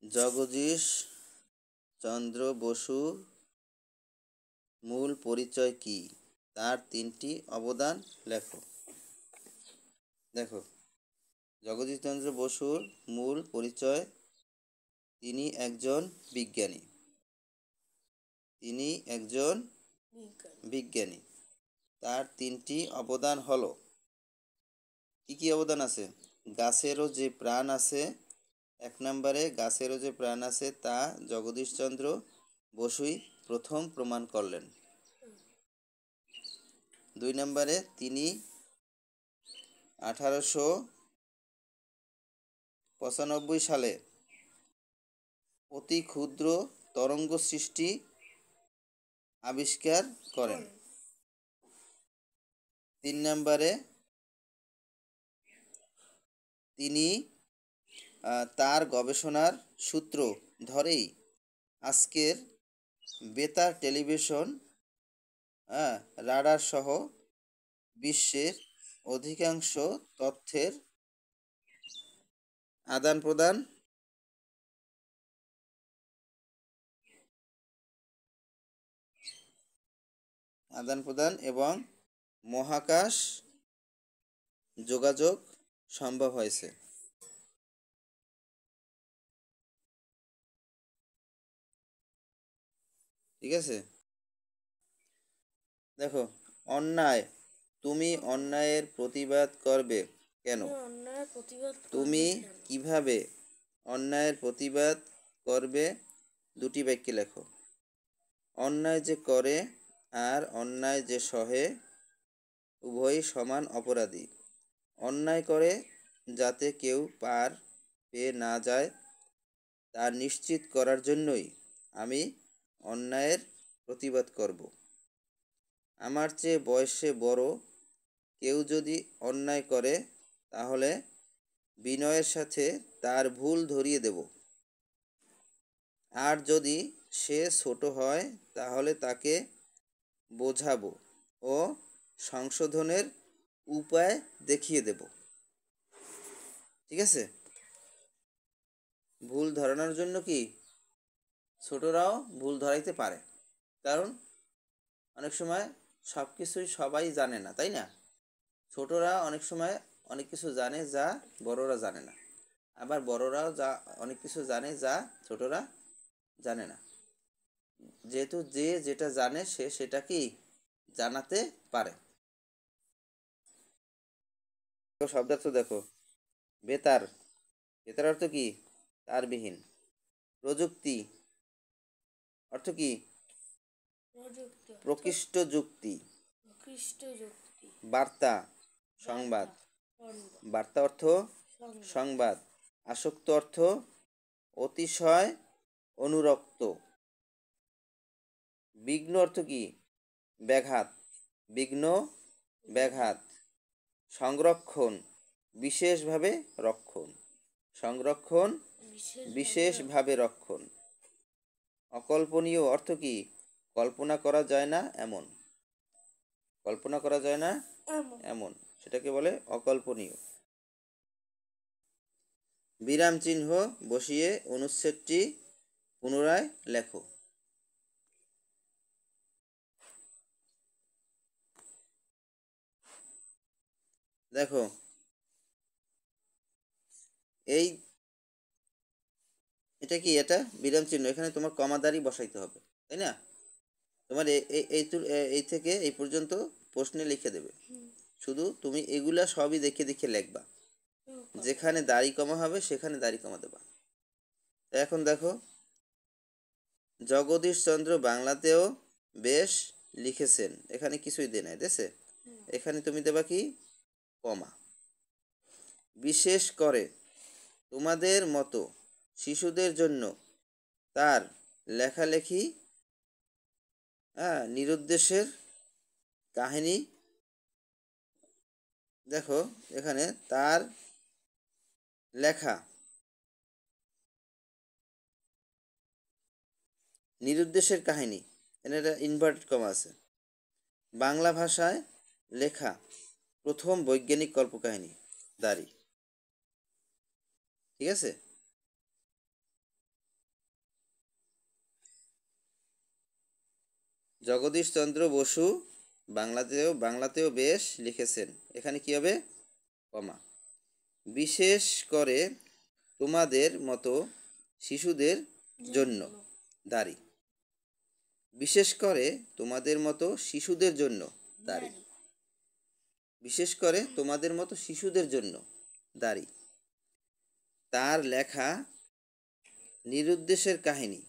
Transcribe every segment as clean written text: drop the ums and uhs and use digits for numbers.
জগদীশ চন্দ্র বসু মূল পরিচয় কি? তার তিনটি অবদান লেখো। দেখো, জগদীশ চন্দ্র বসুর মূল পরিচয়, তিনি একজন বিজ্ঞানী। তার তিনটি অবদান হলো, কি কি অবদান আছে? গাছেরও যে প্রাণ আছে, 1 নম্বরে গাছেরও যে প্রাণ আছে তা জগদীশচন্দ্র বসুই প্রথম প্রমাণ করলেন। 2 নম্বরে তিনি 1895 সালে অতি ক্ষুদ্র তরঙ্গ সৃষ্টি আবিষ্কার করেন। 3 নম্বরে তিনি তার গবেষণার সূত্র ধরেই আজকের বেতার টেলিভিশন, রাডার সহ বিশ্বের অধিকাংশ তথ্যের আদান প্রদান এবং মহাকাশ যোগাযোগ সম্ভব হয়েছে। ঠিক আছে, দেখো, অন্যায়, তুমি অন্যায়ের প্রতিবাদ করবে কেন? তুমি কিভাবে অন্যায়ের প্রতিবাদ করবে? 2টি বাক্যে লেখো। অন্যায় যে করে আর অন্যায় যে সহে, উভয়ই সমান অপরাধী। অন্যায় করে যাতে কেউ পার পেয়ে না যায় তা নিশ্চিত করার জন্যই আমি অন্যায়ের প্রতিবাদ করব। আমার চেয়ে বয়সে বড় কেউ যদি অন্যায় করে তাহলে বিনয়ের সাথে তার ভুল ধরিয়ে দেব, আর যদি সে ছোট হয় তাহলে তাকে বোঝাবো ও সংশোধনের উপায় দেখিয়ে দেব। ঠিক আছে, ভুল ধরানোর জন্য কি ছোটরাও ভুল ধরাইতে পারে, কারণ অনেক সময় সব কিছুই সবাই জানে না, তাই না? ছোটরা অনেক সময় অনেক কিছু জানে যা বড়রা জানে না, আবার বড়রাও অনেক কিছু জানে যা ছোটরা জানে না। যেহেতু যে যেটা জানে সে সেটা কি জানাতে পারে। শব্দার্থ দেখো, বেতার, বেতার অর্থ কি? তারবিহীন। প্রযুক্তি অর্থ কি? প্রকৃষ্ট যুক্তি। বার্তা, সংবাদ, বার্তা অর্থ সংবাদ। আসক্ত অর্থ অতিশয় অনুরক্ত। বিঘ্ন অর্থ কি? ব্যাঘাত, বিঘ্ন, ব্যাঘাত। সংরক্ষণ, বিশেষভাবে রক্ষণ, সংরক্ষণ, বিশেষভাবে রক্ষণ। অকল্পনীয় অর্থ কি? কল্পনা করা যায় না এমন, কল্পনা করা যায় না এমন, সেটাকে বলে অকল্পনীয়। বিরাম চিহ্ন বসিয়ে অনুচ্ছেদটি পুনরায় লেখো। দেখো, এটা কি? এটা বিরাম চিহ্ন, এখানে তোমার কমাদারি বসাইতে হবে, তাই না? তোমার এই থেকে এই পর্যন্ত প্রশ্নে লিখে দেবে, শুধু তুমি এগুলা সবই দেখে দেখে লিখবা, যেখানে দাড়ি কমা হবে সেখানে দাড়ি কমা দেবা। এখন দেখো, জগদীশচন্দ্র বাংলাতেও বেশ লিখেছেন, এখানে কিছুই দেয় নাই, দেশে এখানে তুমি দেবা কি? কমা। বিশেষ করে তোমাদের মতো শিশুদের জন্য তার লেখালেখি, নিরুদ্দেশের কাহিনী। দেখো, এখানে তার লেখা নিরুদ্দেশের কাহিনী, এখানে একটা ইনভার্টেড কমা আছে। বাংলা ভাষায় লেখা প্রথম বৈজ্ঞানিক কল্পকাহিনী দাড়ি। ঠিক আছে, জগদীশচন্দ্র বসু বাংলাতেও বেশ লিখেছেন। এখানে কি হবে? কমা। বিশেষ করে তোমাদের মতো শিশুদের জন্য দাড়ি। বিশেষ করে তোমাদের মতো শিশুদের জন্য দাড়ি। বিশেষ করে তোমাদের মতো শিশুদের জন্য দাড়ি। তার লেখা নিরুদ্দেশের কাহিনী।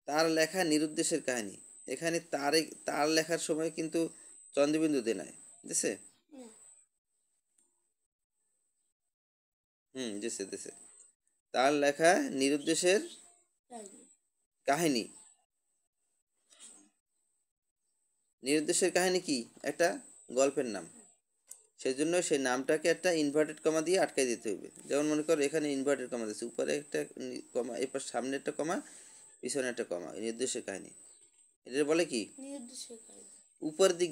তার লেখা নিরুদ্দেশের কাহিনী। এখানে তার লেখার সময় কিন্তু চন্দ্রবিন্দু দেয় নাই, দিছে? দিছে। তার লেখা নিরুদ্দেশের কাহিনী। নিরুদ্দেশের কাহিনী কি? একটা গল্পের নাম। সেই জন্য সেই নামটাকে একটা ইনভার্টেড কমা দিয়ে আটকাই দিতে হবে। যেমন মনে করো এখানে ইনভার্টেড কমা দিচ্ছে, উপরে একটা কমা, এরপর সামনে একটা কমা, পিছনে একটা কমা। নিরুদ্দেশের কাহিনী এটা বলে কি? উপর দিক